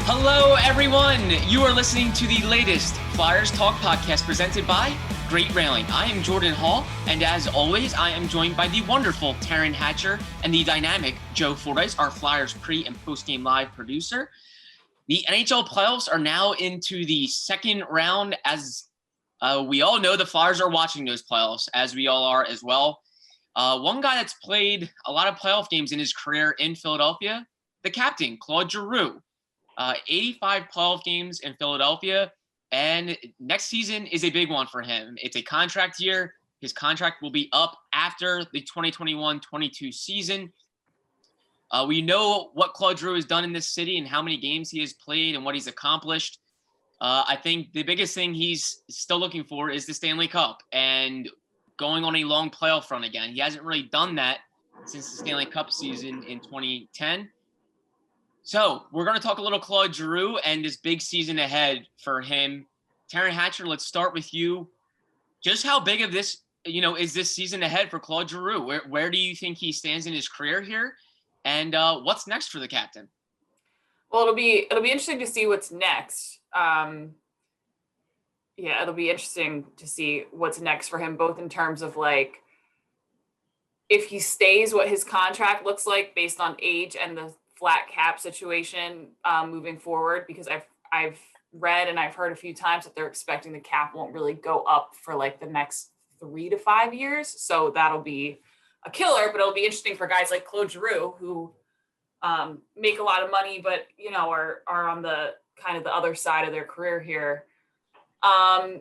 Hello, everyone. You are listening to the latest Flyers Talk podcast presented by Great Railing. I am Jordan Hall, and as always, I am joined by the wonderful Taryn Hatcher and the dynamic Joe Fordyce, our Flyers pre- and post-game live producer. The NHL playoffs are now into the second round. As we all know, the Flyers are watching those playoffs, as we all are as well. One guy that's played a lot of playoff games in his career in Philadelphia, the captain, Claude Giroux. 85 playoff games in Philadelphia, and next season is a big one for him. It's a contract year. His contract will be up after the 2021-22 season. We know what Claude Giroux has done in this city and how many games he has played and what he's accomplished. I think the biggest thing he's still looking for is the Stanley Cup and going on a long playoff run again. He hasn't really done that since the Stanley Cup season in 2010. So we're going to talk a little Claude Giroux and this big season ahead for him. Taryn Hatcher, let's start with you. Just how big of this, is this season ahead for Claude Giroux? Where do you think he stands in his career here? And what's next for the captain? Well, it'll be interesting to see what's next. It'll be interesting to see what's next for him, both in terms of like if he stays, what his contract looks like based on age and the flat cap situation moving forward, because I've read and I've heard a few times that they're expecting the cap won't really go up for like the next 3 to 5 years. So that'll be a killer, but it'll be interesting for guys like Claude Giroux who make a lot of money, but are on the kind of the other side of their career here. And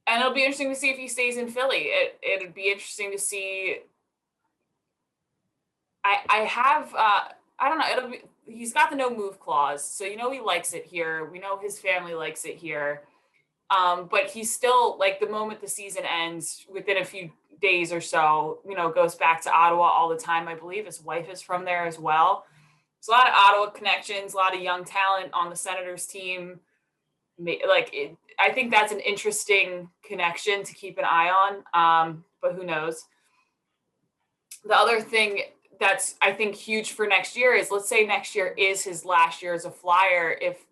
it'll be interesting to see if he stays in Philly. It'd be interesting to see. I don't know. He's got the no move clause. So, he likes it here. We know his family likes it here. But he's still, like, the moment the season ends, within a few days or so, goes back to Ottawa all the time. I believe his wife is from there as well. There's a lot of Ottawa connections, a lot of young talent on the Senators team. I think that's an interesting connection to keep an eye on. But who knows? The other thing that's, I think, huge for next year is, let's say next year is his last year as a Flyer. If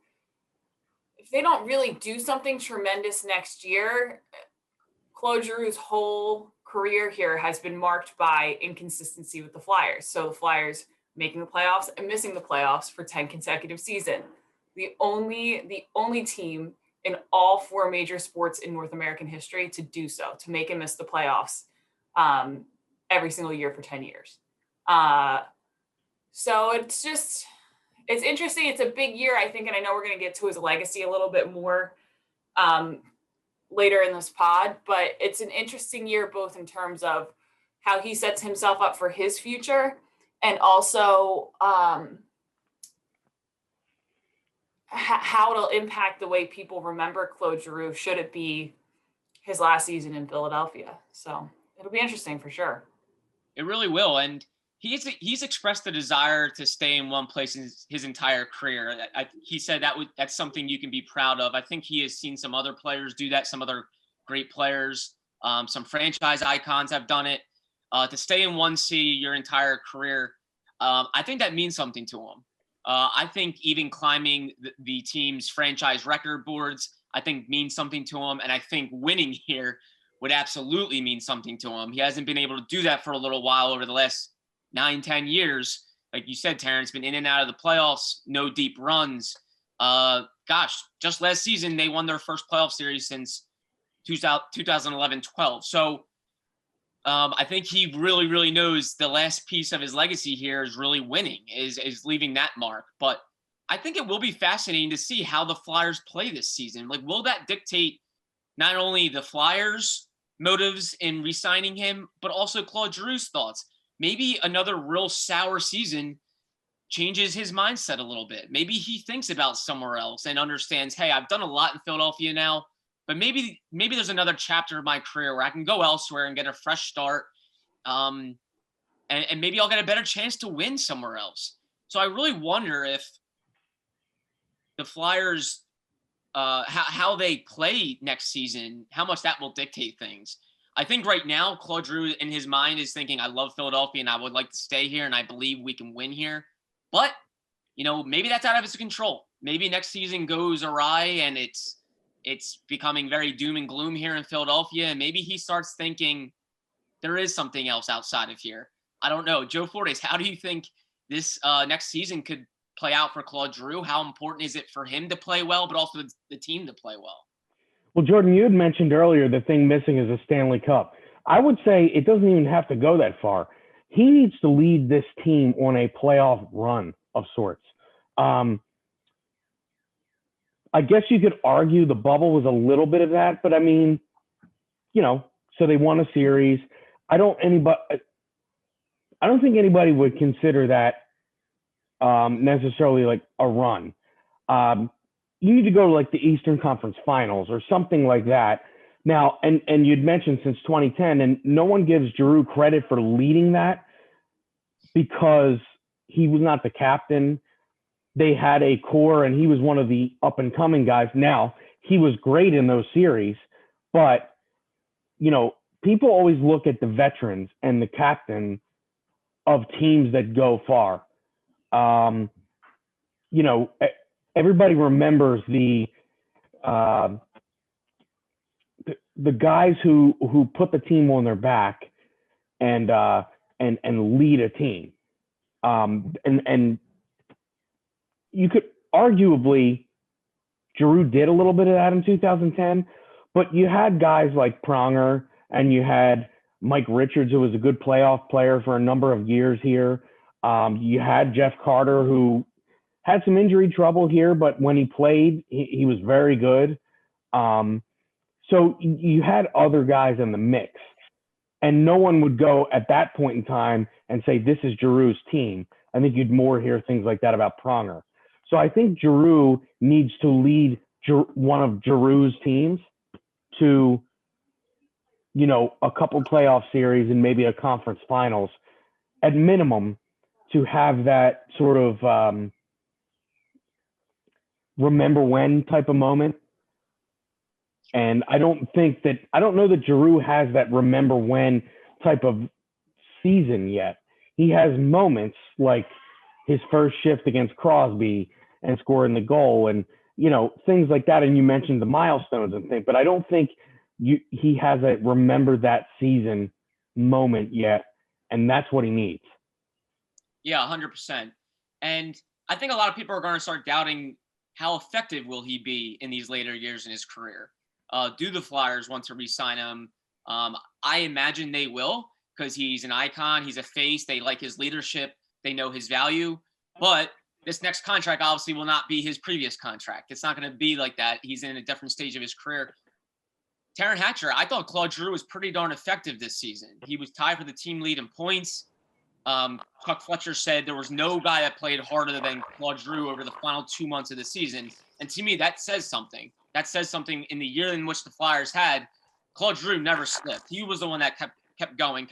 they don't really do something tremendous next year, Claude Giroux's whole career here has been marked by inconsistency with the Flyers. So the Flyers making the playoffs and missing the playoffs for 10 consecutive seasons. The only team in all 4 major sports in North American history to do so, to make and miss the playoffs every single year for 10 years. So it's interesting. It's a big year, I think, and I know we're going to get to his legacy a little bit more later in this pod, but it's an interesting year, both in terms of how he sets himself up for his future and also how it'll impact the way people remember Claude Giroux should it be his last season in Philadelphia. So it'll be interesting for sure. It really will. And he's expressed the desire to stay in one place in his entire career. He said that's something you can be proud of. I think he has seen some other players do that, some other great players, some franchise icons have done it. To stay in one city your entire career, I think that means something to him. I think even climbing the team's franchise record boards, I think means something to him. And I think winning here would absolutely mean something to him. He hasn't been able to do that for a little while over the last 9-10 years. Like you said, Terrence, been in and out of the playoffs, no deep runs. Just last season, they won their first playoff series since 2011-12. So I think he really, really knows the last piece of his legacy here is really winning, is leaving that mark. But I think it will be fascinating to see how the Flyers play this season. Like, will that dictate not only the Flyers' motives in re-signing him, but also Claude Giroux's thoughts? Maybe another real sour season changes his mindset a little bit. Maybe he thinks about somewhere else and understands, hey, I've done a lot in Philadelphia now, but maybe there's another chapter of my career where I can go elsewhere and get a fresh start. And maybe I'll get a better chance to win somewhere else. So I really wonder if the Flyers, how they play next season, how much that will dictate things. I think right now, Claude Giroux in his mind is thinking, I love Philadelphia and I would like to stay here and I believe we can win here. But maybe that's out of his control. Maybe next season goes awry and it's becoming very doom and gloom here in Philadelphia. And maybe he starts thinking there is something else outside of here. I don't know. Joe Fortes, how do you think this next season could play out for Claude Giroux? How important is it for him to play well, but also the team to play well? Well, Jordan, you had mentioned earlier the thing missing is a Stanley Cup. I would say it doesn't even have to go that far. He needs to lead this team on a playoff run of sorts. I guess you could argue the bubble was a little bit of that, but I mean, so they won a series. I don't think anybody would consider that necessarily like a run. You need to go to like the Eastern Conference Finals or something like that. Now, and you'd mentioned since 2010, and no one gives Giroux credit for leading that because he was not the captain. They had a core, and he was one of the up-and-coming guys. Now, he was great in those series, but, people always look at the veterans and the captain of teams that go far. Everybody remembers the guys who put the team on their back and lead a team. And you could arguably, Giroux did a little bit of that in 2010, but you had guys like Pronger and you had Mike Richards, who was a good playoff player for a number of years here. You had Jeff Carter, who had some injury trouble here, but when he played, he was very good. So you had other guys in the mix, and no one would go at that point in time and say, this is Giroux's team. I think you'd more hear things like that about Pronger. So I think Giroux needs to lead one of Giroux's teams to, a couple playoff series and maybe a conference finals at minimum, to have that sort of remember when type of moment. And I don't know that Giroux has that remember when type of season yet. He has moments like his first shift against Crosby and scoring the goal and, things like that. And you mentioned the milestones and things, but I don't think he has a remember that season moment yet. And that's what he needs. Yeah, 100%. And I think a lot of people are going to start doubting how effective will he be in these later years in his career. Do the Flyers want to re-sign him? I imagine they will, because he's an icon. He's a face. They like his leadership. They know his value. But this next contract obviously will not be his previous contract. It's not going to be like that. He's in a different stage of his career. Taryn Hatcher, I thought Claude Giroux was pretty darn effective this season. He was tied for the team lead in points. Chuck Fletcher said there was no guy that played harder than Claude Giroux over the final 2 months of the season. And to me, that says something. That says something in the year in which the Flyers had. Claude Giroux never slipped. He was the one that kept going.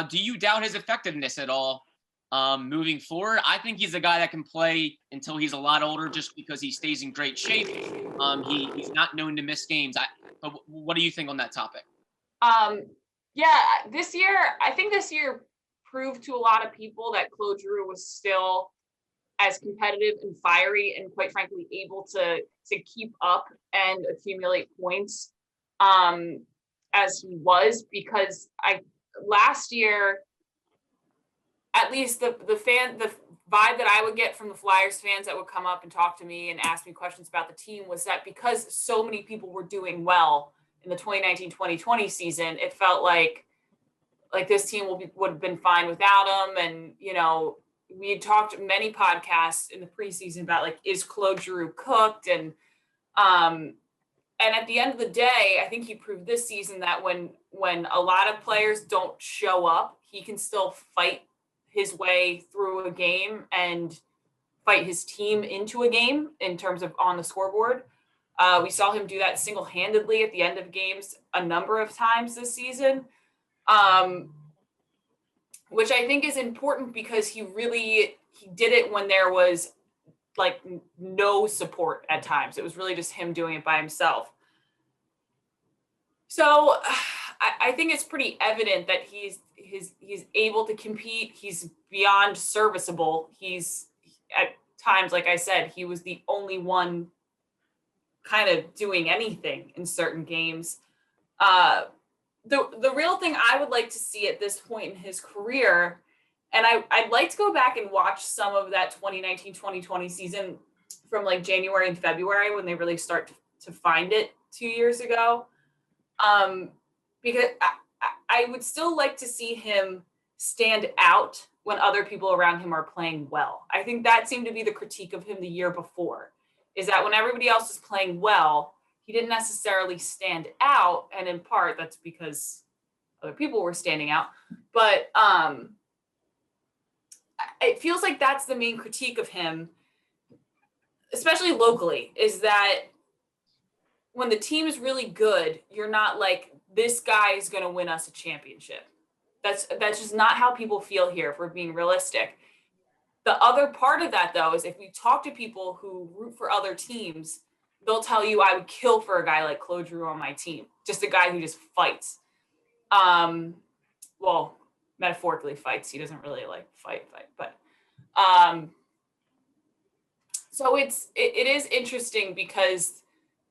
Do you doubt his effectiveness at all moving forward? I think he's a guy that can play until he's a lot older just because he stays in great shape. He's not known to miss games. But what do you think on that topic? This year proved to a lot of people that Claude Giroux was still as competitive and fiery and quite frankly able to keep up and accumulate points as he was, because last year, at least the vibe that I would get from the Flyers fans that would come up and talk to me and ask me questions about the team was that because so many people were doing well in the 2019-2020 season, it felt like this team would have been fine without him. And, we had talked many podcasts in the preseason about is Claude Giroux cooked? And at the end of the day, I think he proved this season that when a lot of players don't show up, he can still fight his way through a game and fight his team into a game in terms of on the scoreboard. We saw him do that single-handedly at the end of games a number of times this season. Which I think is important because he did it when there was no support at times. It was really just him doing it by himself. So I think it's pretty evident that he's able to compete. He's beyond serviceable. He's at times, like I said, he was the only one kind of doing anything in certain games. The real thing I would like to see at this point in his career, and I'd like to go back and watch some of that 2019-2020 season from like January and February when they really start to find it 2 years ago. Because I would still like to see him stand out when other people around him are playing well. I think that seemed to be the critique of him the year before, is that when everybody else is playing well, he didn't necessarily stand out. And in part, that's because other people were standing out. But it feels like that's the main critique of him, especially locally, is that when the team is really good, you're not like, this guy is going to win us a championship. That's just not how people feel here, if we're being realistic. The other part of that, though, is if we talk to people who root for other teams, they'll tell you, I would kill for a guy like Claude Giroux on my team, just a guy who just fights. Well, metaphorically fights. He doesn't really like fight, but so it is interesting because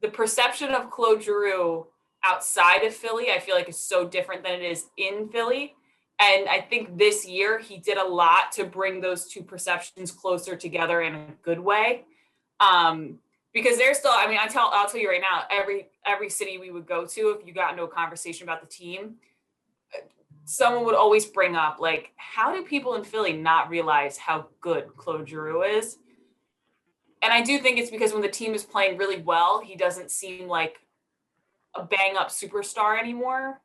the perception of Claude Giroux outside of Philly, I feel like, is so different than it is in Philly. And I think this year he did a lot to bring those two perceptions closer together in a good way. Because there's still, I mean, I'll tell you right now, every city we would go to, if you got into a conversation about the team, someone would always bring up, like, how do people in Philly not realize how good Claude Giroux is? And I do think it's because when the team is playing really well, he doesn't seem like a bang up superstar anymore.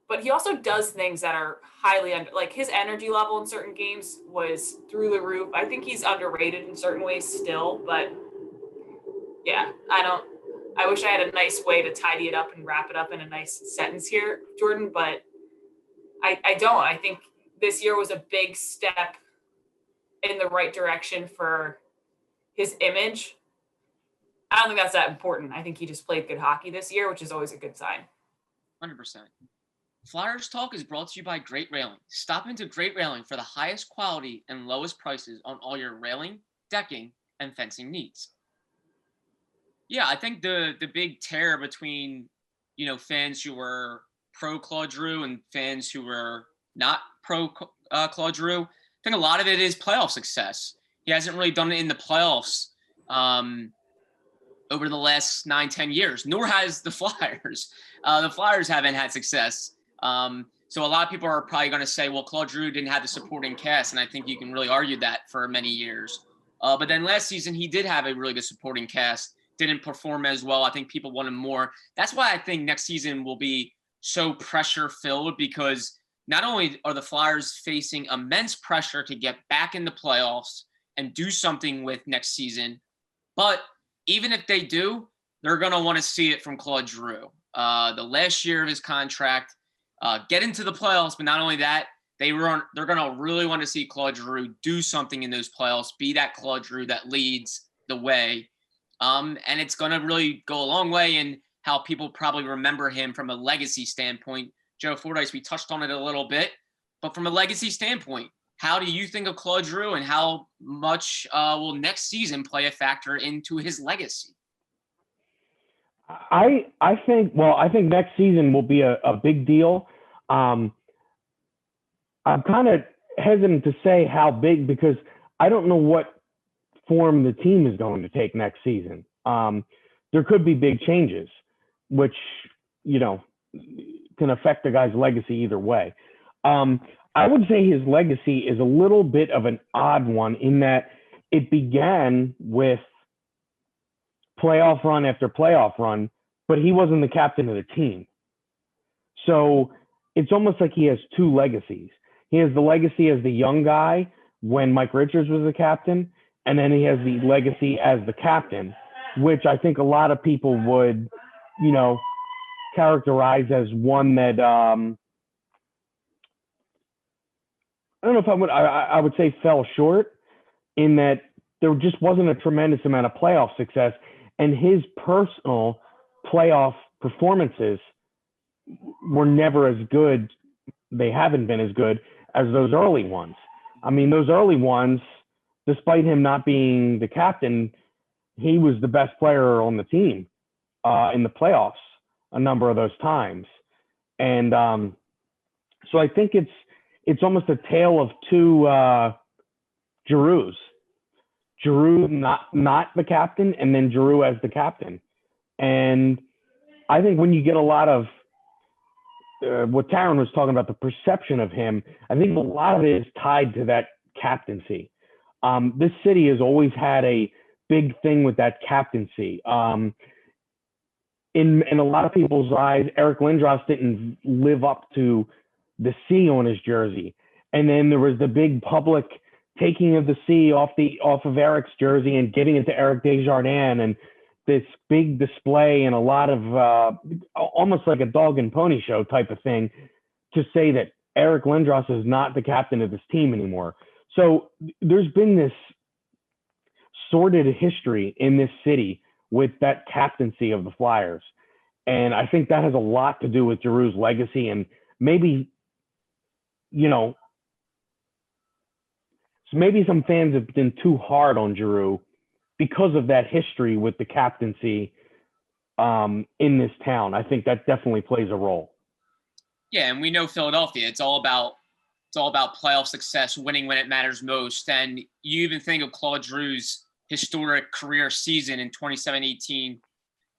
But he also does things that are highly like his energy level in certain games was through the roof. I think he's underrated in certain ways still, but yeah, I wish I had a nice way to tidy it up and wrap it up in a nice sentence here, Jordan, but I don't. I think this year was a big step in the right direction for his image. I don't think that's that important. I think he just played good hockey this year, which is always a good sign. 100%. Flyers Talk is brought to you by Great Railing. Stop into Great Railing for the highest quality and lowest prices on all your railing, decking, and fencing needs. Yeah, I think the big tear between, fans who were pro Claude Giroux and fans who were not pro Claude Giroux, I think a lot of it is playoff success. He hasn't really done it in the playoffs over the last 9-10 years, nor has the Flyers. The Flyers haven't had success. So a lot of people are probably going to say, well, Claude Giroux didn't have the supporting cast, and I think you can really argue that for many years. But then last season, he did have a really good supporting cast, didn't perform as well. I think people wanted more. That's why I think next season will be so pressure-filled, because not only are the Flyers facing immense pressure to get back in the playoffs and do something with next season, but even if they do, they're going to want to see it from Claude Giroux. The last year of his contract, get into the playoffs, but not only that, they're going to really want to see Claude Giroux do something in those playoffs, be that Claude Giroux that leads the way. And it's going to really go a long way in how people probably remember him from a legacy standpoint. Joe Fordyce, we touched on it a little bit, but from a legacy standpoint, how do you think of Claude Giroux, and how much will next season play a factor into his legacy? I think next season will be a big deal. I'm kind of hesitant to say how big, because I don't know what form the team is going to take next season. There could be big changes, which, can affect the guy's legacy either way. I would say his legacy is a little bit of an odd one, in that it began with playoff run after playoff run, but he wasn't the captain of the team. So it's almost like he has two legacies. He has the legacy as the young guy when Mike Richards was the captain, and then he has the legacy as the captain, which I think a lot of people would, characterize as one that I don't know if I would say fell short, in that there just wasn't a tremendous amount of playoff success, and his personal playoff performances were never as good. They haven't been as good as those early ones. I mean, those early ones, despite him not being the captain, he was the best player on the team in the playoffs a number of those times. And so I think it's almost a tale of two Giroux. Giroux not the captain, and then Giroux as the captain. And I think when you get a lot of what Taryn was talking about, the perception of him, I think a lot of it is tied to that captaincy. This city has always had a big thing with that captaincy. In a lot of people's eyes, Eric Lindros didn't live up to the C on his jersey. And then there was the big public taking of the C off of Eric's jersey and giving it to Eric Desjardins, and this big display and a lot of almost like a dog and pony show type of thing to say that Eric Lindros is not the captain of this team anymore. So there's been this sordid history in this city with that captaincy of the Flyers. And I think that has a lot to do with Giroux's legacy, and maybe, maybe some fans have been too hard on Giroux because of that history with the captaincy in this town. I think that definitely plays a role. Yeah, and we know Philadelphia, it's all about playoff success, winning when it matters most. And you even think of Claude Giroux's historic career season in 27-18,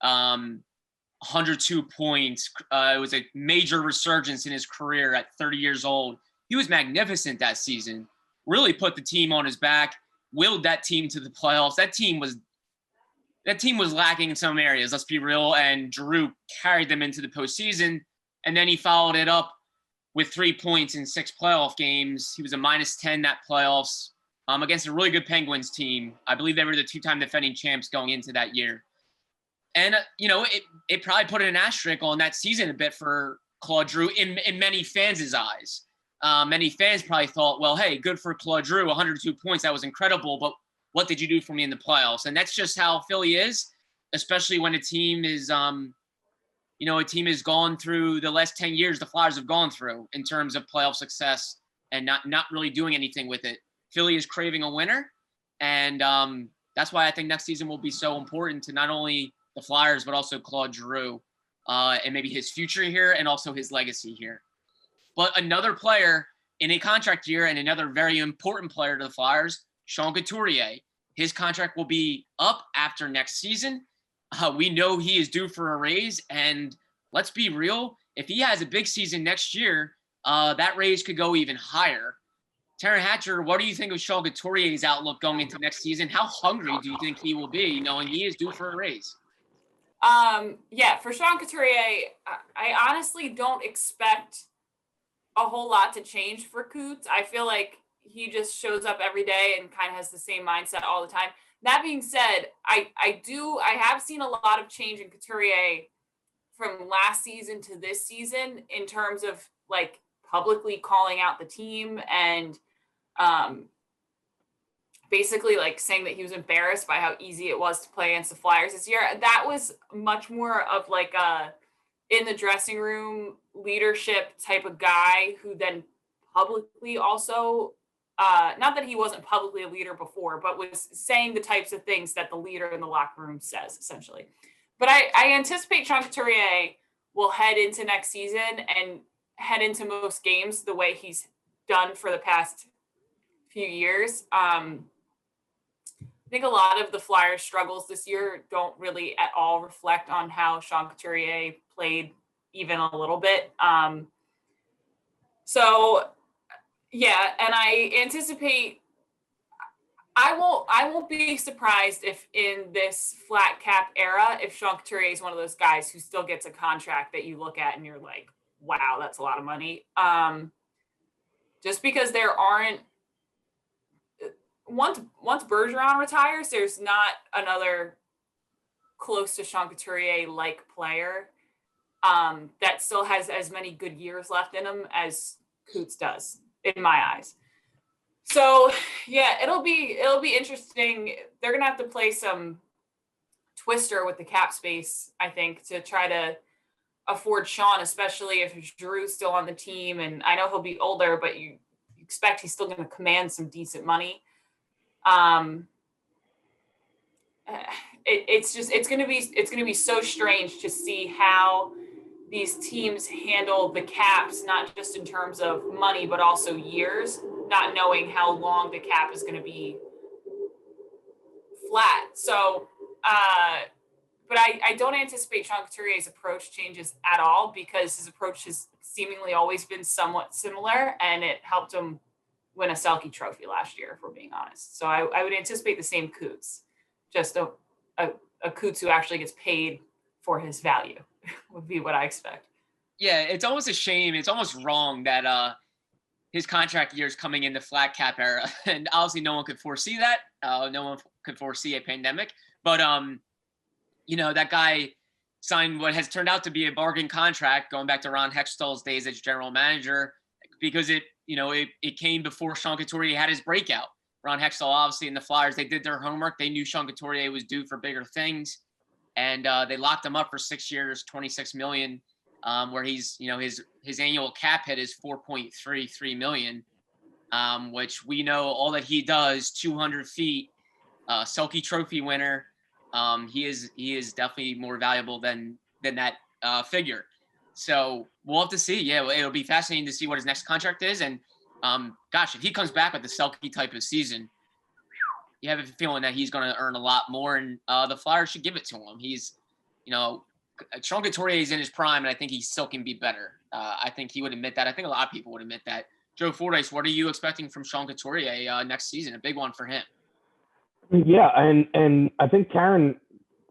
102 points. It was a major resurgence in his career at 30 years old. He was magnificent that season, really put the team on his back, willed that team to the playoffs. That team was lacking in some areas, let's be real, and Giroux carried them into the postseason. And then he followed it up with 3 points in 6 playoff games. He was a -10 that playoffs against a really good Penguins team. I believe they were the 2-time defending champs going into that year. And, it probably put an asterisk on that season a bit for Claude Giroux in many fans' eyes. Many fans probably thought, well, hey, good for Claude Giroux, 102 points. That was incredible. But what did you do for me in the playoffs? And that's just how Philly is, especially when a team is a team has gone through the last 10 years the Flyers have gone through in terms of playoff success and not really doing anything with it. Philly is craving a winner, and that's why I think next season will be so important to not only the Flyers but also Claude Giroux and maybe his future here and also his legacy here. But another player in a contract year and another very important player to the Flyers, Sean Couturier. His contract will be up after next season. We know he is due for a raise, and let's be real, if he has a big season next year, that raise could go even higher. Taryn Hatcher, what do you think of Sean Couturier's outlook going into next season? How hungry do you think he will be, knowing he is due for a raise? For Sean Couturier, I honestly don't expect a whole lot to change for Coots. I feel like he just shows up every day and kind of has the same mindset all the time. That being said, I have seen a lot of change in Couturier from last season to this season in terms of like publicly calling out the team and basically like saying that he was embarrassed by how easy it was to play against the Flyers this year. That was much more of like a in the dressing room leadership type of guy who then publicly also not that he wasn't publicly a leader before, but was saying the types of things that the leader in the locker room says, essentially. But I anticipate Sean Couturier will head into next season and head into most games the way he's done for the past few years. I think a lot of the Flyers' struggles this year don't really at all reflect on how Sean Couturier played even a little bit. Yeah, and I anticipate I won't be surprised if in this flat cap era, if Sean Couturier is one of those guys who still gets a contract that you look at and you're like, wow, that's a lot of money. Just because there aren't once Bergeron retires, there's not another close to Sean Couturier like player that still has as many good years left in him as Coots does, in my eyes. So yeah, it'll be interesting. They're gonna have to play some twister with the cap space, I think, to try to afford Sean, especially if Giroux's still on the team. And I know he'll be older, but you expect he's still gonna command some decent money. Um, it's going to be so strange to see how these teams handle the caps, not just in terms of money, but also years, not knowing how long the cap is going to be flat. So, but I don't anticipate Sean Couturier's approach changes at all, because his approach has seemingly always been somewhat similar, and it helped him win a Selke trophy last year, if we're being honest. So I would anticipate the same Coots, just a Coots who actually gets paid for his value would be what I expect. Yeah, it's almost a shame. It's almost wrong that his contract year is coming in the flat cap era, and obviously no one could foresee that. No one could foresee a pandemic, but that guy signed what has turned out to be a bargain contract, going back to Ron Hextall's days as general manager, because it came before Sean Couturier had his breakout. Ron Hextall, obviously, in the Flyers, they did their homework. They knew Sean Couturier was due for bigger things, and they locked him up for 6 years, $26 million, where he's, his annual cap hit is $4.33 million, which we know all that he does, 200 feet, Selke Trophy winner. He is definitely more valuable than that figure. So we'll have to see. Yeah, it'll be fascinating to see what his next contract is. And if he comes back with the Selke type of season, you have a feeling that he's going to earn a lot more, and the Flyers should give it to him. He's, Sean Couturier is in his prime, and I think he still can be better. I think he would admit that. I think a lot of people would admit that. Joe Fordyce, what are you expecting from Sean Couturier next season? A big one for him. Yeah, and I think Karen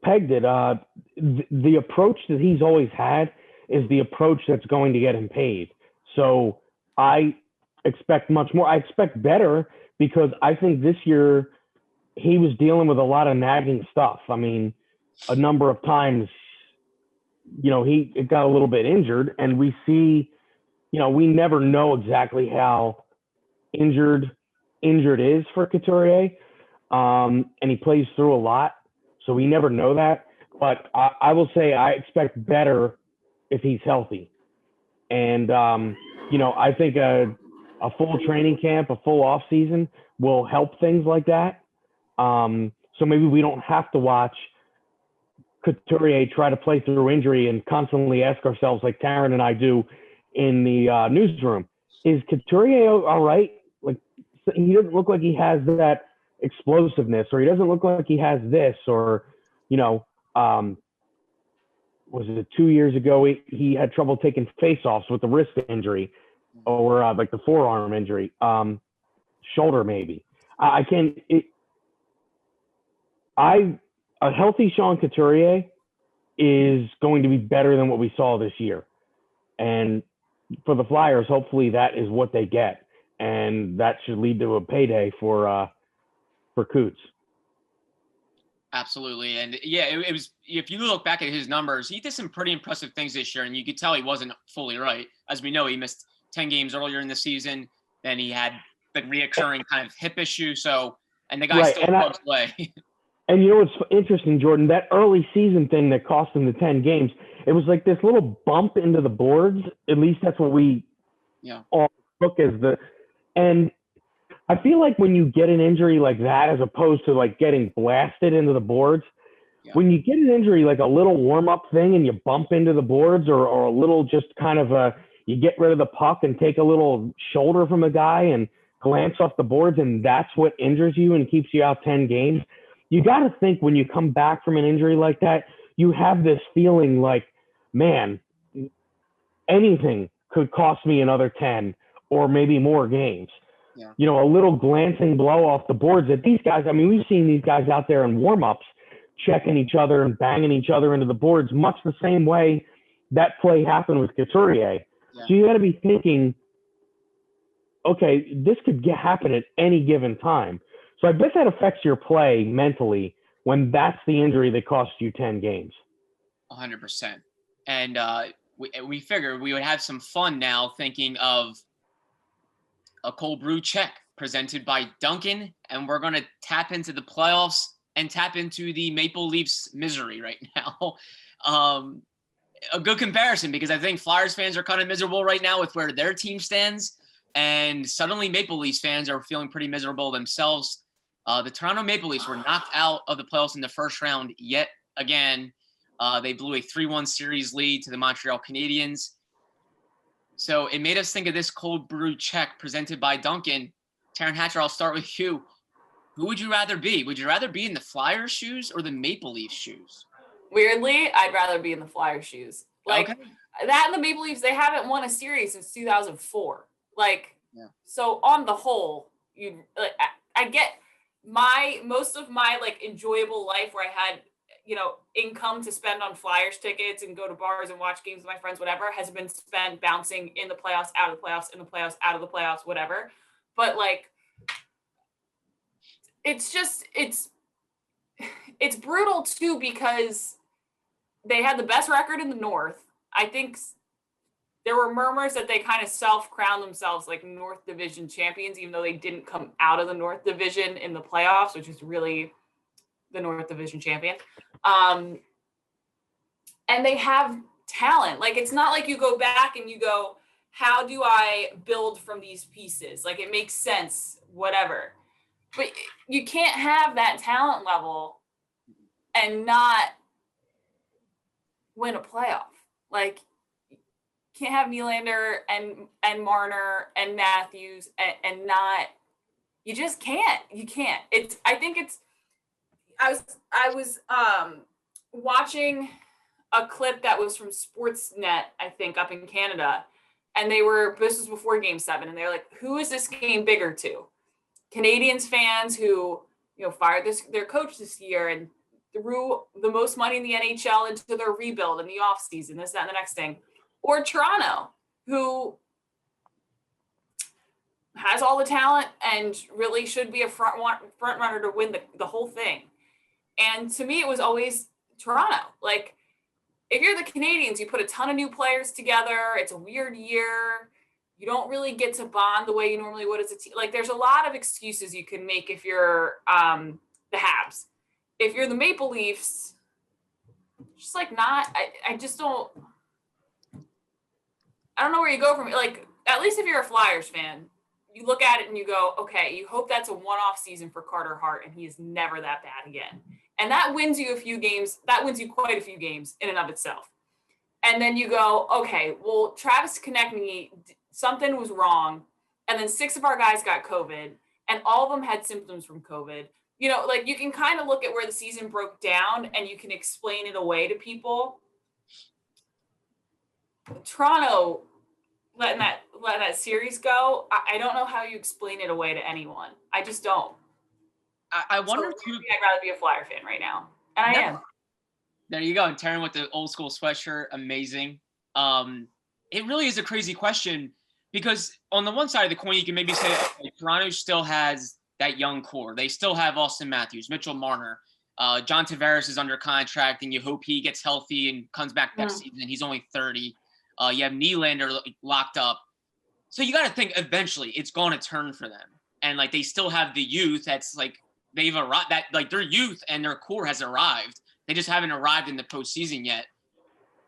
pegged it. The approach that he's always had is the approach that's going to get him paid. So I expect much more. I expect better, because I think this year he was dealing with a lot of nagging stuff. I mean, a number of times, he got a little bit injured, and we see, we never know exactly how injured is for Couturier. And he plays through a lot, so we never know that. But I will say I expect better if he's healthy. And, I think a full training camp, a full off season will help things like that. So maybe we don't have to watch Couturier try to play through injury and constantly ask ourselves, like Taryn and I do in the newsroom, is Couturier all right? Like, he doesn't look like he has that explosiveness, or he doesn't look like he has this, or, was it 2 years ago he had trouble taking face-offs with the wrist injury, or like the forearm injury, shoulder maybe. A healthy Sean Couturier is going to be better than what we saw this year. And for the Flyers, hopefully that is what they get. And that should lead to a payday for Coots. Absolutely. And yeah, it was, if you look back at his numbers, he did some pretty impressive things this year, and you could tell he wasn't fully right. As we know, he missed 10 games earlier in the season. Then he had the reoccurring kind of hip issue. So, and the guy still plugs play. And what's interesting, Jordan, that early season thing that cost him the 10 games, it was like this little bump into the boards. At least that's what we all took as and I feel like when you get an injury like that, as opposed to like getting blasted into the boards, when you get an injury like a little warm-up thing and you bump into the boards, or a little just kind of you get rid of the puck and take a little shoulder from a guy and glance off the boards, and that's what injures you and keeps you out 10 games. You got to think when you come back from an injury like that, you have this feeling like, man, anything could cost me another 10 or maybe more games. A little glancing blow off the boards that these guys, I mean, we've seen these guys out there in warm-ups checking each other and banging each other into the boards, much the same way that play happened with Couturier. So you got to be thinking, okay, this could happen at any given time. So I bet that affects your play mentally when that's the injury that costs you 10 games. 100%. And we figured we would have some fun now thinking of a cold brew check presented by Duncan, and we're going to tap into the playoffs and tap into the Maple Leafs misery right now. A good comparison, because I think Flyers fans are kind of miserable right now with where their team stands, and suddenly Maple Leafs fans are feeling pretty miserable themselves. The Toronto Maple Leafs were knocked out of the playoffs in the first round yet again. They blew a 3-1 series lead to the Montreal Canadiens. So it made us think of this cold brew check presented by Duncan. Taryn Hatcher, I'll start with you. Who would you rather be? Would you rather be in the Flyers' shoes or the Maple Leafs' shoes? Weirdly, I'd rather be in the Flyers' shoes. Like Okay. that and the Maple Leafs, they haven't won a series since 2004. Like, Yeah. So on the whole, I get most of my like enjoyable life where I had, income to spend on Flyers tickets and go to bars and watch games with my friends, whatever, has been spent bouncing in the playoffs, out of the playoffs, in the playoffs, out of the playoffs, whatever. But like, it's brutal too because they had the best record in the North. I think there were murmurs that they kind of self-crowned themselves like North Division champions, even though they didn't come out of the North Division in the playoffs, which is really the North Division champion. And they have talent. Like, it's not like you go back and you go, how do I build from these pieces? Like, it makes sense, whatever. But you can't have that talent level and not win a playoff. Like, you can't have Nylander and Marner and Matthews and not. You just can't. You can't. I was watching a clip that was from Sportsnet, I think, up in Canada, and this was before Game 7, and they were like, "Who is this game bigger to? Canadians fans who fired their coach this year and threw the most money in the NHL into their rebuild in the offseason, this, that, and the next thing, or Toronto, who has all the talent and really should be a front runner to win the whole thing." And to me, it was always Toronto. Like, if you're the Canadians, you put a ton of new players together. It's a weird year. You don't really get to bond the way you normally would as a team. Like, there's a lot of excuses you can make if you're the Habs. If you're the Maple Leafs, just like not. I just don't. I don't know where you go from it. Like, at least if you're a Flyers fan, you look at it and you go, okay, you hope that's a one-off season for Carter Hart and he is never that bad again. And that wins you a few games. That wins you quite a few games in and of itself. And then you go, okay, well, Travis Konechny, something was wrong. And then 6 of our guys got COVID and all of them had symptoms from COVID. Like, you can kind of look at where the season broke down and you can explain it away to people. Toronto letting that series go, I don't know how you explain it away to anyone. I just don't. I wonder too. I'd rather be a Flyer fan right now, and I am. There you go. And Taryn with the old school sweatshirt, amazing. It really is a crazy question because on the one side of the coin, you can maybe say okay, Toronto still has that young core. They still have Austin Matthews, Mitchell Marner. John Tavares is under contract, and you hope he gets healthy and comes back next season. He's only 30. You have Nylander locked up. So you got to think eventually it's going to turn for them. And like, they still have the youth that's like, they've arrived, that like their youth and their core has arrived. They just haven't arrived in the postseason yet.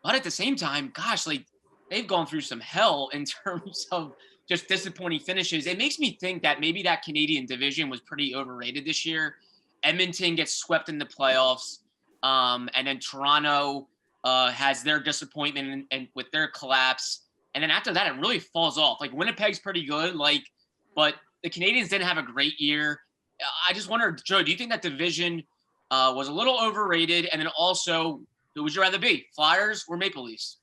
But at the same time, gosh, like, they've gone through some hell in terms of just disappointing finishes. It makes me think that maybe that Canadian division was pretty overrated this year. Edmonton gets swept in the playoffs. And then Toronto has their disappointment and with their collapse. And then after that, it really falls off. Like, Winnipeg's pretty good, but the Canadians didn't have a great year. I just wonder, Joe, do you think that division was a little overrated? And then also, who would you rather be, Flyers or Maple Leafs?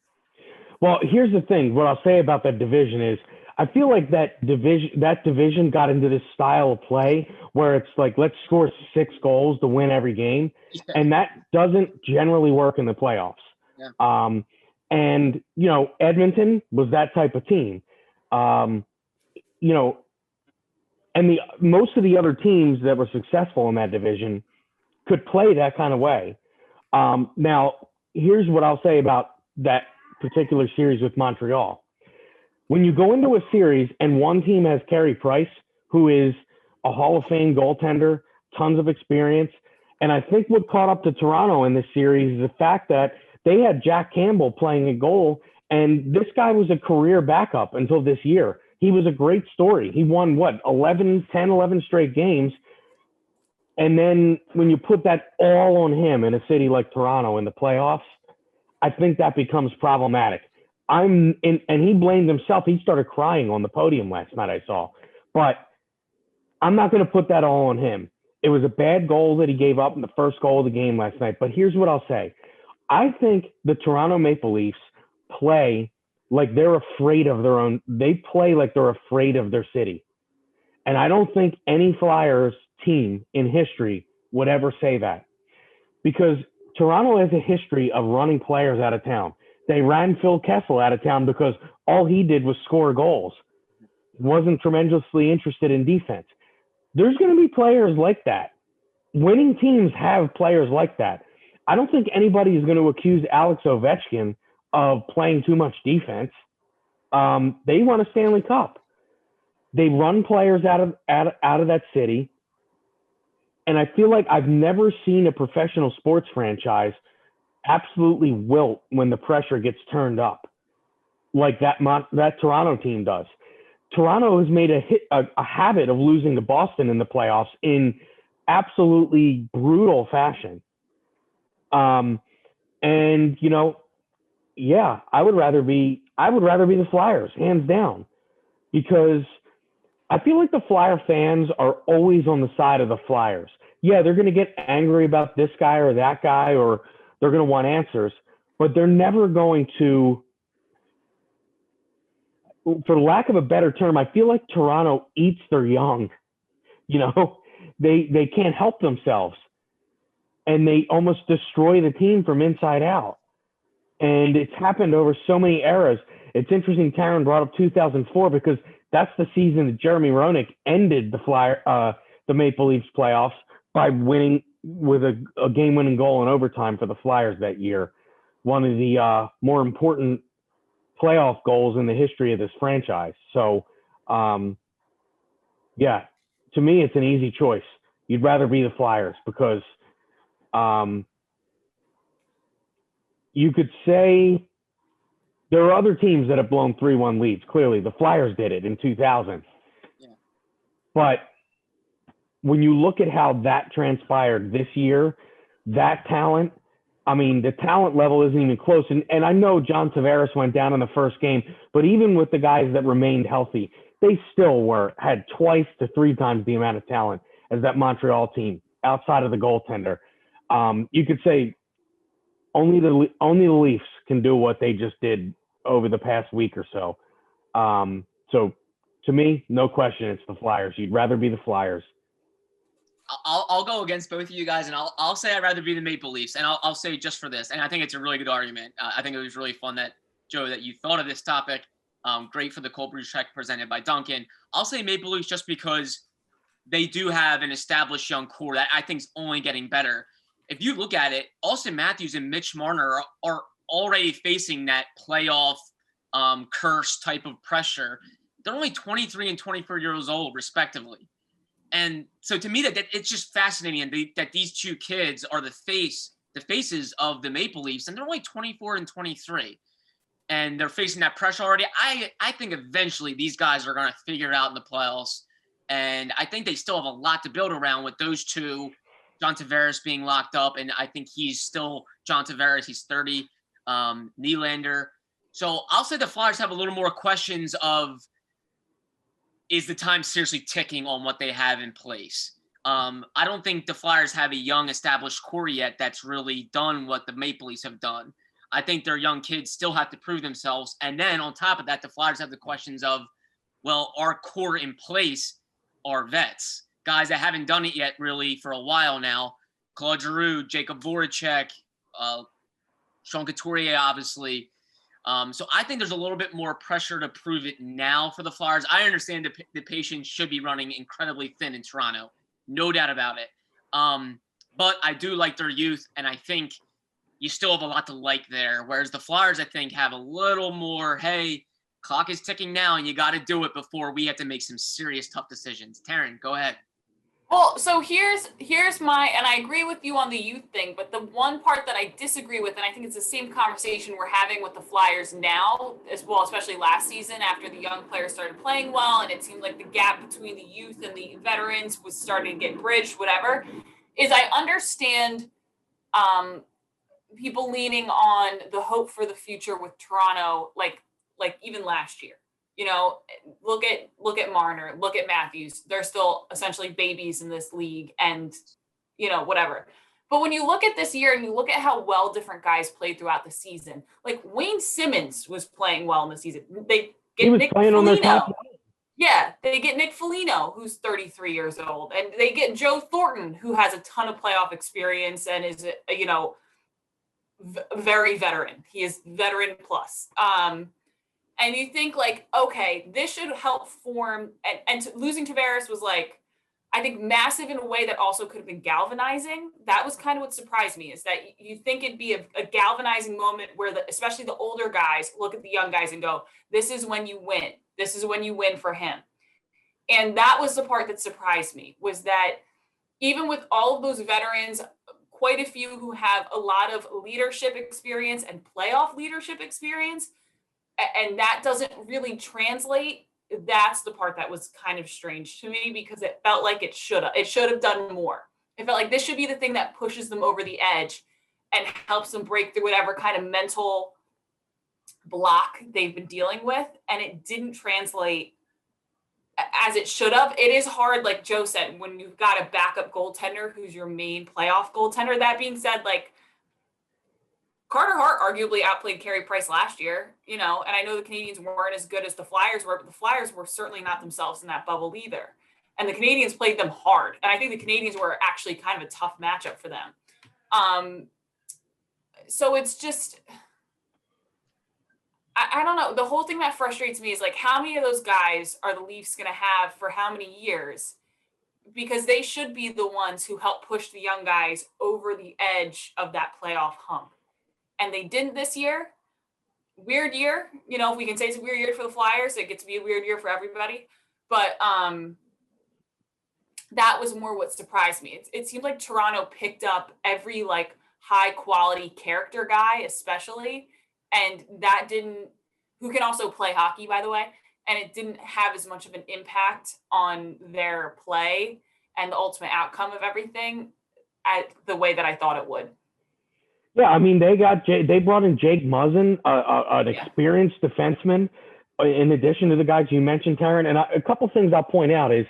Well, here's the thing. What I'll say about that division is I feel like that division got into this style of play where it's like, let's score 6 goals to win every game. Yeah. And that doesn't generally work in the playoffs. Yeah. And, Edmonton was that type of team. And most of the other teams that were successful in that division could play that kind of way. Now, here's what I'll say about that particular series with Montreal. When you go into a series and one team has Carey Price, who is a Hall of Fame goaltender, tons of experience, and I think what caught up to Toronto in this series is the fact that they had Jack Campbell playing a goal, and this guy was a career backup until this year. He was a great story. He won, 11 straight games. And then when you put that all on him in a city like Toronto in the playoffs, I think that becomes problematic. And he blamed himself. He started crying on the podium last night, I saw. But I'm not going to put that all on him. It was a bad goal that he gave up in the first goal of the game last night. But here's what I'll say. I think the Toronto Maple Leafs play like they're afraid of their own. They play like they're afraid of their city. And I don't think any Flyers team in history would ever say that, because Toronto has a history of running players out of town. They ran Phil Kessel out of town because all he did was score goals. Wasn't tremendously interested in defense. There's going to be players like that. Winning teams have players like that. I don't think anybody is going to accuse Alex Ovechkin of playing too much defense. They won a Stanley Cup. They run players out of that city. And I feel like I've never seen a professional sports franchise absolutely wilt when the pressure gets turned up like that Toronto team does. Toronto has made a habit of losing to Boston in the playoffs in absolutely brutal fashion. And I would rather be the Flyers, hands down, because I feel like the Flyer fans are always on the side of the Flyers. Yeah, they're going to get angry about this guy or that guy, or they're going to want answers, but they're never going to, for lack of a better term, I feel like Toronto eats their young. They can't help themselves, and they almost destroy the team from inside out. And it's happened over so many eras. It's interesting Taryn brought up 2004 because that's the season that Jeremy Roenick ended the Maple Leafs playoffs by winning with a game-winning goal in overtime for the Flyers that year. One of the more important playoff goals in the history of this franchise. So, to me, it's an easy choice. You'd rather be the Flyers because you could say there are other teams that have blown 3-1 leads. Clearly, the Flyers did it in 2000. Yeah. But when you look at how that transpired this year, that talent, the talent level isn't even close. And I know John Tavares went down in the first game, but even with the guys that remained healthy, they still had twice to three times the amount of talent as that Montreal team outside of the goaltender. You could say only the Leafs can do what they just did over the past week or so. So to me, no question, it's the Flyers. You'd rather be the Flyers. I'll go against both of you guys, and I'll say I'd rather be the Maple Leafs, and I'll say just for this, and I think it's a really good argument. I think it was really fun that, Joe, that you thought of this topic. Great for the cold brew check presented by Duncan. I'll say Maple Leafs just because they do have an established young core that I think is only getting better. If you look at it, Austin Matthews and Mitch Marner are already facing that playoff curse type of pressure. They're only 23 and 24 years old, respectively. And so to me, that it's just fascinating that these two kids are the faces of the Maple Leafs, and they're only 24 and 23. And they're facing that pressure already. I think eventually these guys are going to figure it out in the playoffs. And I think they still have a lot to build around with those two, John Tavares being locked up. And I think he's still John Tavares. He's 30, Nylander. So I'll say the Flyers have a little more questions of, is the time seriously ticking on what they have in place? I don't think the Flyers have a young established core yet that's really done what the Maple Leafs have done. I think their young kids still have to prove themselves. And then on top of that, the Flyers have the questions of, well, our core in place are vets, guys that haven't done it yet really for a while now. Claude Giroux, Jacob Voracek, Sean Couturier, obviously. So I think there's a little bit more pressure to prove it now for the Flyers. I understand the patience should be running incredibly thin in Toronto. No doubt about it. But I do like their youth, and I think you still have a lot to like there. Whereas the Flyers, I think, have a little more, hey, clock is ticking now, and you got to do it before we have to make some serious tough decisions. Taryn, go ahead. Well, so here's my, and I agree with you on the youth thing, but the one part that I disagree with, and I think it's the same conversation we're having with the Flyers now as well, especially last season after the young players started playing well, and it seemed like the gap between the youth and the veterans was starting to get bridged, whatever, is I understand um, people leaning on the hope for the future with Toronto, like even last year. You know, look at Marner, look at Matthews. They're still essentially babies in this league, and whatever. But when you look at this year and you look at how well different guys played throughout the season, like Wayne Simmons was playing well in the season. They He get was Nick playing on their top. Foligno. Yeah, they get Nick Foligno, who's 33 years old, and they get Joe Thornton, who has a ton of playoff experience and is, very veteran. He is veteran plus. And you think like, okay, this should help form. And losing Tavares was like, I think massive in a way that also could have been galvanizing. That was kind of what surprised me, is that you think it'd be a galvanizing moment where especially the older guys look at the young guys and go, this is when you win. This is when you win for him. And that was the part that surprised me, was that even with all of those veterans, quite a few who have a lot of leadership experience and playoff leadership experience, and that doesn't really translate. That's the part that was kind of strange to me, because it felt like it should have done more. It felt like this should be the thing that pushes them over the edge and helps them break through whatever kind of mental block they've been dealing with, and it didn't translate as it should have. It is hard, like Joe said, when you've got a backup goaltender who's your main playoff goaltender. That being said, like Carter Hart arguably outplayed Carey Price last year, and I know the Canadians weren't as good as the Flyers were, but the Flyers were certainly not themselves in that bubble either. And the Canadians played them hard. And I think the Canadians were actually kind of a tough matchup for them. So it's just, I don't know. The whole thing that frustrates me is like, how many of those guys are the Leafs going to have for how many years? Because they should be the ones who help push the young guys over the edge of that playoff hump. And they didn't this year. Weird year. If we can say it's a weird year for the Flyers, it gets to be a weird year for everybody. But that was more what surprised me. It seemed like Toronto picked up every like high quality character guy, especially, and that didn't, who can also play hockey, by the way, and it didn't have as much of an impact on their play and the ultimate outcome of everything at the way that I thought it would. Yeah, I mean, they brought in Jake Muzzin, an experienced defenseman, in addition to the guys you mentioned, Taryn. And a couple things I'll point out is,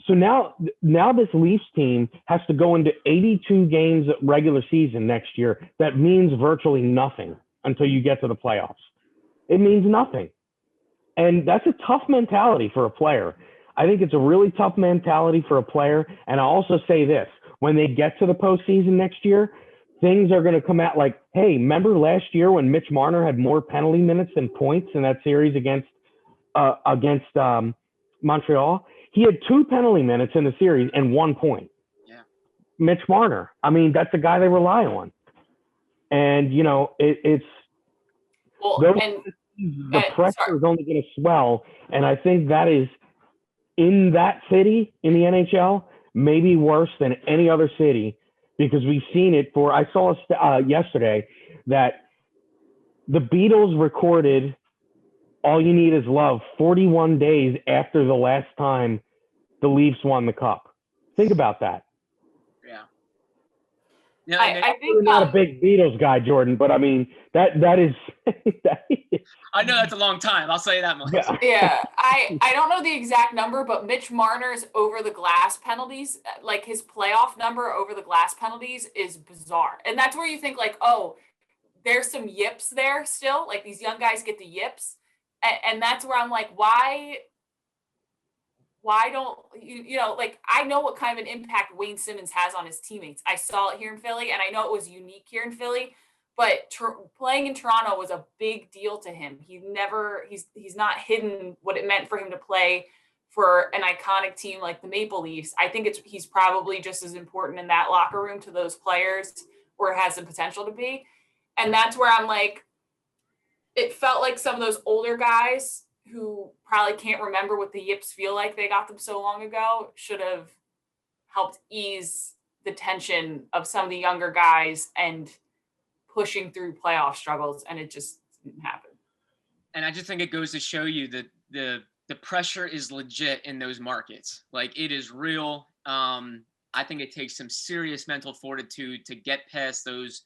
so now this Leafs team has to go into 82 games regular season next year. That means virtually nothing until you get to the playoffs. It means nothing. And that's a tough mentality for a player. I think it's a really tough mentality for a player. And I'll also say this, when they get to the postseason next year, things are going to come out like, hey, remember last year when Mitch Marner had more penalty minutes than points in that series against Montreal? He had 2 penalty minutes in the series and 1 point. Yeah. Mitch Marner. I mean, that's the guy they rely on. And, it's well, the pressure is only going to swell. And I think that is, in that city, in the NHL, maybe worse than any other city, because we've seen it I saw yesterday that the Beatles recorded All You Need Is Love 41 days after the last time the Leafs won the Cup. Think about that. Yeah. Yeah, I think you're not a big Beatles guy, Jordan, but I mean, that is. I know that's a long time. I'll say that much. Yeah, I don't know the exact number, but Mitch Marner's over the glass penalties, like his playoff number over the glass penalties, is bizarre. And that's where you think like, oh, there's some yips there still. Like these young guys get the yips. And that's where I'm like, why don't like, I know what kind of an impact Wayne Simmons has on his teammates. I saw it here in Philly, and I know it was unique here in Philly, but playing in Toronto was a big deal to him. He's not hidden what it meant for him to play for an iconic team like the Maple Leafs. I think he's probably just as important in that locker room to those players, or has the potential to be. And that's where I'm like, it felt like some of those older guys who probably can't remember what the yips feel like, they got them so long ago, should have helped ease the tension of some of the younger guys and pushing through playoff struggles, and it just didn't happen. And I just think it goes to show you that the pressure is legit in those markets. Like, it is real. I think it takes some serious mental fortitude to get past those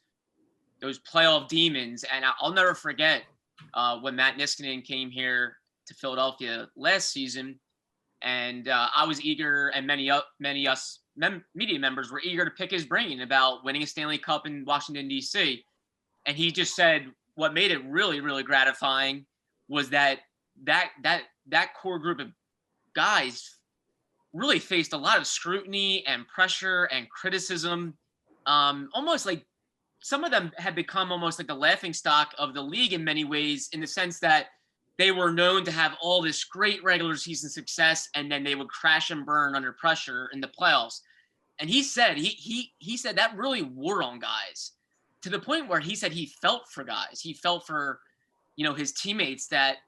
playoff demons. And I'll never forget when Matt Niskanen came here to Philadelphia last season, and I was eager, and many us media members were eager to pick his brain about winning a Stanley Cup in Washington, D.C. And he just said what made it really, really gratifying was that core group of guys really faced a lot of scrutiny and pressure and criticism. Almost like some of them had become almost like the laughingstock of the league in many ways, in the sense that they were known to have all this great regular season success, and then they would crash and burn under pressure in the playoffs. And he said he said that really wore on guys, to the point where he said he felt for guys. He felt for, his teammates, that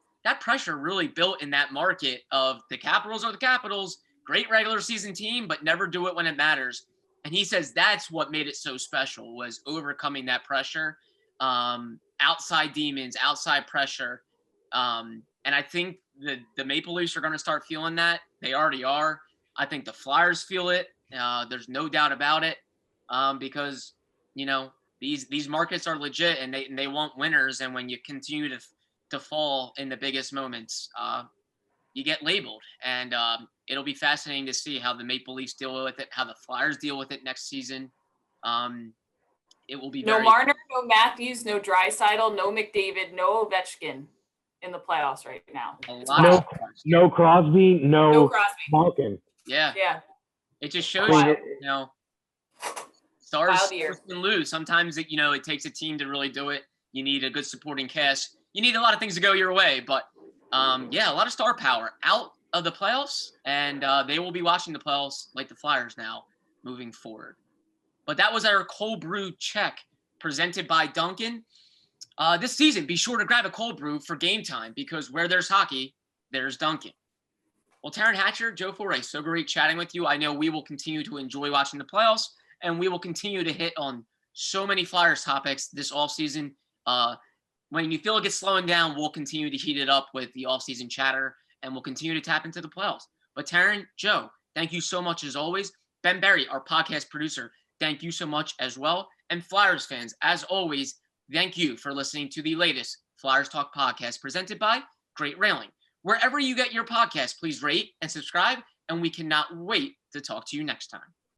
pressure really built in that market of the Capitals are the Capitals, great regular season team, but never do it when it matters. And he says that's what made it so special, was overcoming that pressure, outside demons, outside pressure. And I think the Maple Leafs are going to start feeling that. They already are. I think the Flyers feel it. There's no doubt about it, because, these markets are legit, and they want winners. And when you continue to fall in the biggest moments, you get labeled. And it'll be fascinating to see how the Maple Leafs deal with it, how the Flyers deal with it next season. It will be no Marner, no Matthews, no Draisaitl, no McDavid, no Ovechkin in the playoffs right now. No Crosby, no Crosby. Malkin. Yeah. It just shows stars can lose. Sometimes it takes a team to really do it. You need a good supporting cast. You need a lot of things to go your way, but a lot of star power out of the playoffs, and they will be watching the playoffs like the Flyers now moving forward. But that was our cold brew check presented by Dunkin'. This season, be sure to grab a cold brew for game time, because where there's hockey, there's Dunkin'. Well, Taryn Hatcher, Joe Foray, so great chatting with you. I know we will continue to enjoy watching the playoffs, and we will continue to hit on so many Flyers topics this offseason. When you feel like it's slowing down, we'll continue to heat it up with the offseason chatter, and we'll continue to tap into the playoffs. But Taryn, Joe, thank you so much as always. Ben Berry, our podcast producer, thank you so much as well. And Flyers fans, as always, thank you for listening to the latest Flyers Talk podcast presented by Great Railing. Wherever you get your podcast, please rate and subscribe, and we cannot wait to talk to you next time.